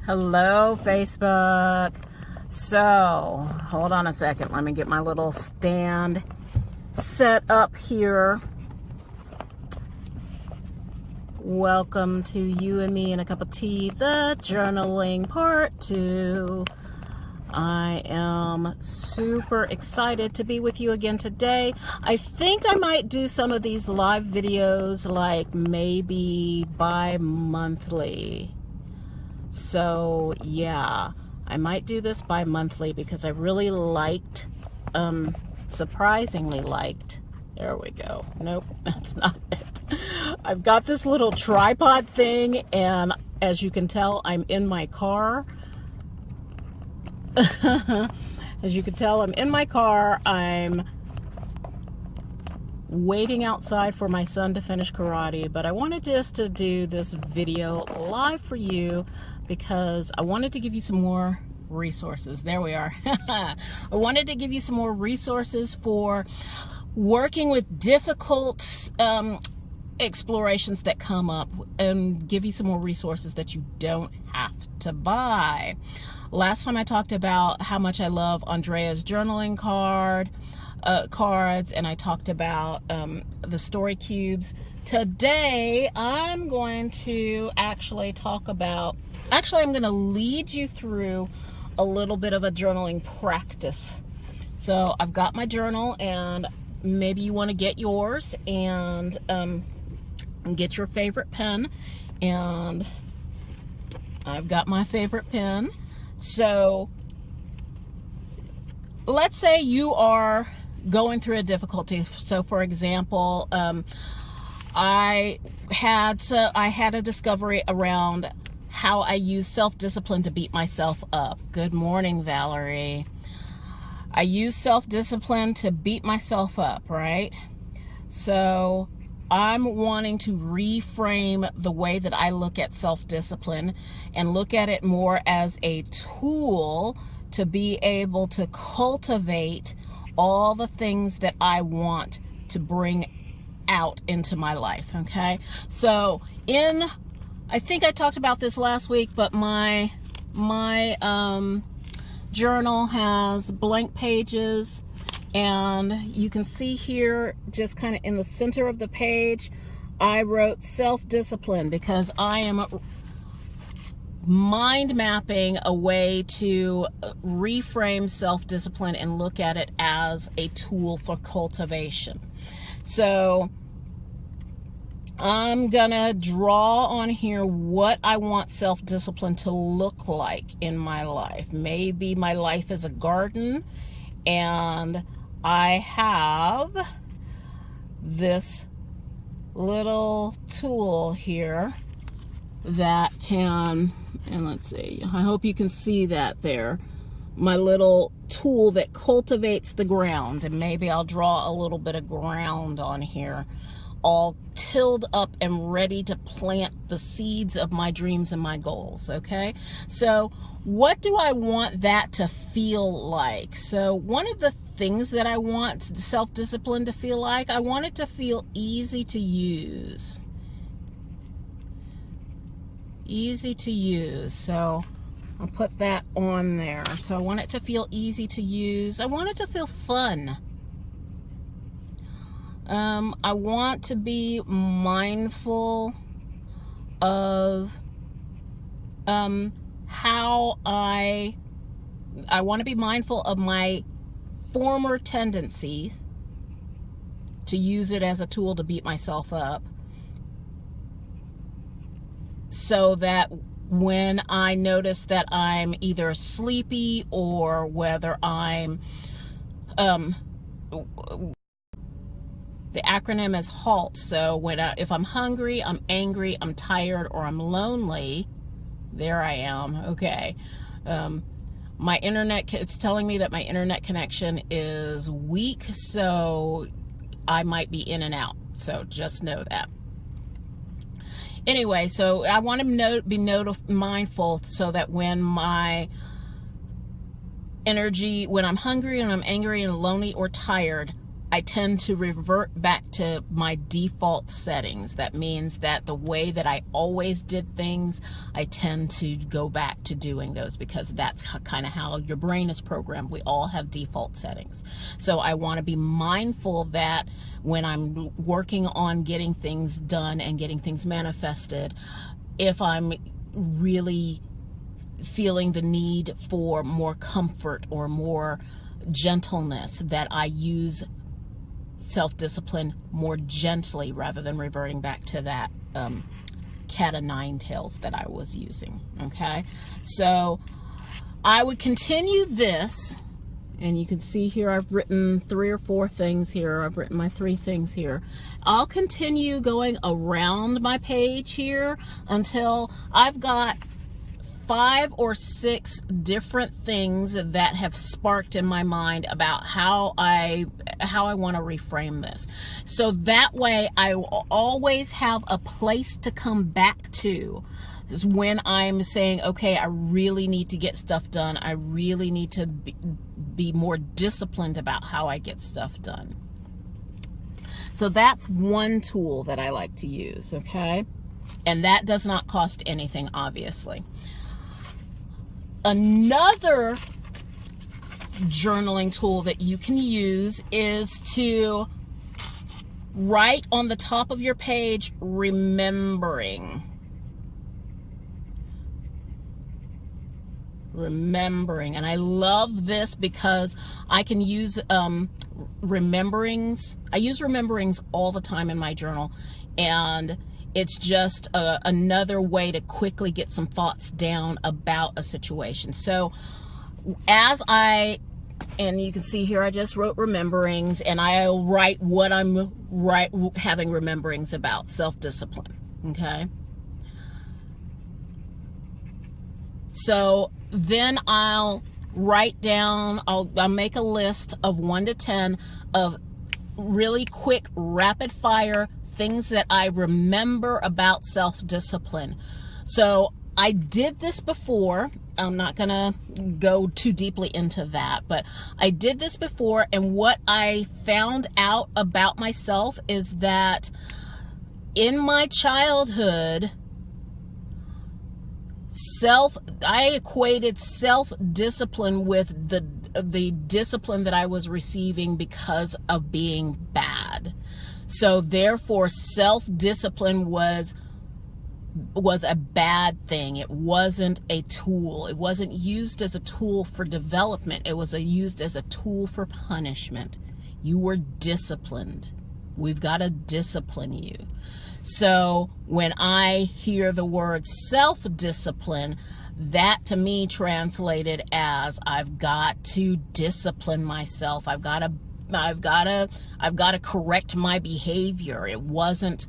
Hello, Facebook. So, hold on a second. Let me get my little stand set up here. Welcome to You and Me and a Cup of Tea, the journaling part 2. I am super excited to be with you again today. I think I might do some of these live videos like maybe bi-monthly. So yeah, I might do this bi-monthly because I really liked, surprisingly liked, there we go. Nope, that's not it. I've got this little tripod thing, and as you can tell, I'm in my car. As you can tell, I'm in my car. I'm waiting outside for my son to finish karate, but I wanted just to do this video live for you because I wanted to give you some more resources. There we are. I wanted to give you some more resources for working with difficult explorations that come up, and give you some more resources that you don't have to buy. Last time I talked about how much I love Andrea's journaling cards, and I talked about the story cubes. Today I'm going to actually talk about, I'm going to lead you through a little bit of a journaling practice. So I've got my journal, and maybe you want to get yours and get your favorite pen, and I've got my favorite pen. So let's say you are going through a difficulty. So for example, I had a discovery around how I use self-discipline to beat myself up. Good morning, Valerie. I use self-discipline to beat myself up, right? So I'm wanting to reframe the way that I look at self-discipline and look at it more as a tool to be able to cultivate all the things that I want to bring out into my life, okay? So I think I talked about this last week, but my journal has blank pages, and you can see here, just kind of in the center of the page, I wrote self-discipline because I am mind mapping a way to reframe self-discipline and look at it as a tool for cultivation. So I'm gonna draw on here what I want self-discipline to look like in my life. Maybe my life is a garden, and I have this little tool here that can, and let's see, I hope you can see that there, my little tool that cultivates the ground. And maybe I'll draw a little bit of ground on here, all tilled up and ready to plant the seeds of my dreams and my goals, okay? So what do I want that to feel like? So one of the things that I want self-discipline to feel like, I want it to feel easy to use. Easy to use. So I'll put that on there. So I want it to feel easy to use. I want it to feel fun. I want to be mindful of how I want to be mindful of my former tendencies to use it as a tool to beat myself up, so that when I notice that I'm either sleepy or whether I'm the acronym is HALT. So if I'm hungry, I'm angry, I'm tired, or I'm lonely, there I am, okay. My internet, it's telling me that my internet connection is weak, so I might be in and out. So just know that. Anyway, so I want to be mindful so that when my energy, when I'm hungry and I'm angry and lonely or tired, I tend to revert back to my default settings. That means that the way that I always did things, I tend to go back to doing those, because that's kind of how your brain is programmed. We all have default settings. So I want to be mindful that when I'm working on getting things done and getting things manifested, if I'm really feeling the need for more comfort or more gentleness, that I use self-discipline more gently rather than reverting back to that cat o' nine tails that I was using. Okay, so I would continue this, and you can see here I've written 3 or 4 things here. I've written my 3 things here. I'll continue going around my page here until I've got 5 or 6 different things that have sparked in my mind about how I want to reframe this. So that way I will always have a place to come back to when I'm saying, okay, I really need to get stuff done. I really need to be more disciplined about how I get stuff done. So that's one tool that I like to use, okay? And that does not cost anything, obviously. Another journaling tool that you can use is to write on the top of your page, remembering. And I love this because I can use rememberings. I use rememberings all the time in my journal, and it's just another way to quickly get some thoughts down about a situation. So and you can see here I just wrote rememberings, and I'll write what I'm having rememberings about, self-discipline, okay? So then I'll write down, I'll make a list of 1 to 10 of really quick, rapid fire things that I remember about self-discipline. So I did this before. I'm not gonna go too deeply into that, but I did this before, and what I found out about myself is that in my childhood, I equated self-discipline with the discipline that I was receiving because of being bad. So therefore, self-discipline was a bad thing. It wasn't a tool. It wasn't used as a tool for development. It was used as a tool for punishment. You were disciplined. We've got to discipline you. So when I hear the word self-discipline, that to me translated as I've got to discipline myself. I've got to correct my behavior. It wasn't,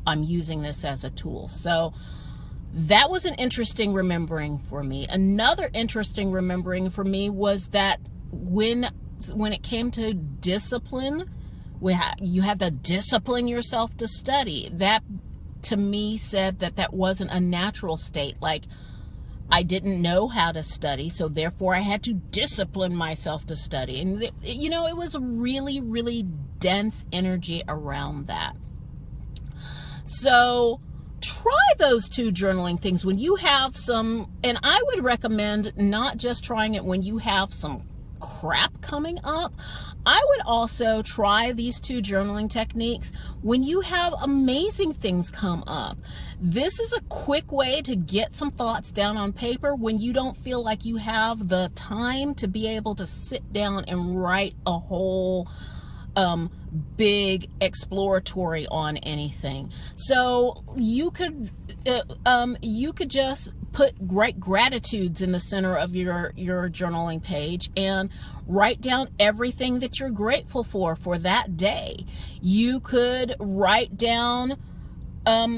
I'm using this as a tool. So that was an interesting remembering for me. Another interesting remembering for me was that when it came to discipline, you had to discipline yourself to study. That to me said that wasn't a natural state. Like, I didn't know how to study, so therefore I had to discipline myself to study. And it was a really, really dense energy around that. So try those 2 journaling things when you have some, and I would recommend not just trying it when you have some crap coming up. I would also try these 2 journaling techniques when you have amazing things come up. This is a quick way to get some thoughts down on paper when you don't feel like you have the time to be able to sit down and write a whole big exploratory on anything. So you could just put great gratitudes in the center of your journaling page and write down everything that you're grateful for that day. You could write down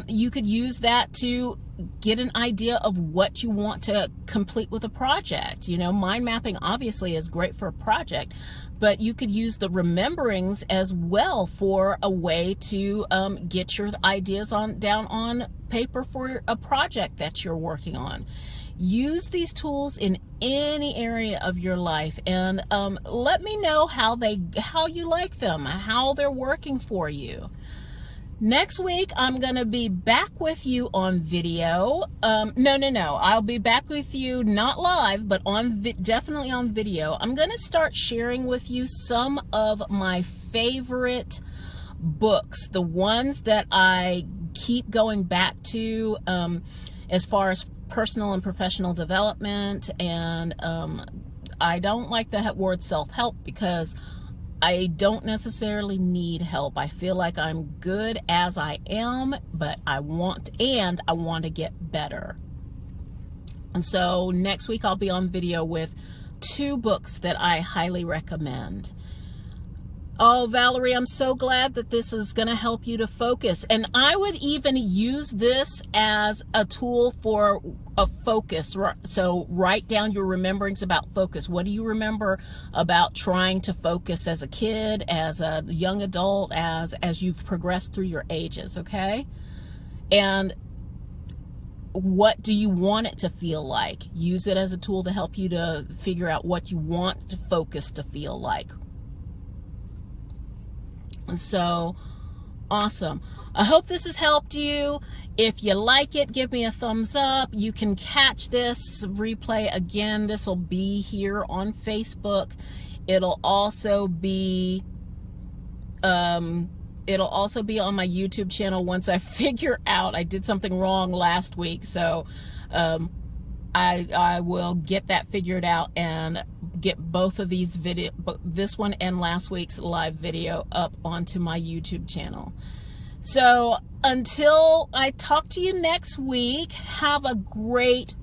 you could use that to get an idea of what you want to complete with a project. You know, mind mapping obviously is great for a project, but you could use the rememberings as well for a way to get your ideas down on paper for a project that you're working on. Use these tools in any area of your life, and let me know how you like them, how they're working for you. Next week, I'm going to be back with you on video. No. I'll be back with you, not live, but definitely on video. I'm going to start sharing with you some of my favorite books, the ones that I keep going back to as far as personal and professional development. And I don't like the word self-help because I don't necessarily need help. I feel like I'm good as I am, but I want to get better. And so next week I'll be on video with 2 books that I highly recommend. Oh, Valerie, I'm so glad that this is going to help you to focus. And I would even use this as a tool for a focus. So write down your rememberings about focus. What do you remember about trying to focus as a kid, as a young adult, as you've progressed through your ages, okay? And what do you want it to feel like? Use it as a tool to help you to figure out what you want to focus to feel like. And so, awesome. I hope this has helped you. If you like it, give me a thumbs up. You can catch this replay again. This will be here on Facebook. It'll also be on my YouTube channel once I figure out. I did something wrong last week, so I will get that figured out and get both of these this one and last week's live video up onto my YouTube channel. So until I talk to you next week, have a great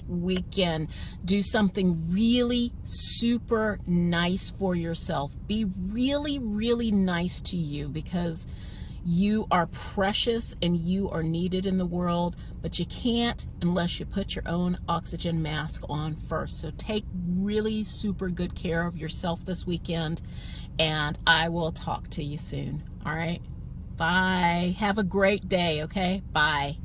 weekend. Do something really super nice for yourself. Be really nice to you, because you are precious and you are needed in the world, but you can't unless you put your own oxygen mask on first. So take really super good care of yourself this weekend, and I will talk to you soon. All right? Bye. Have a great day, okay? Bye.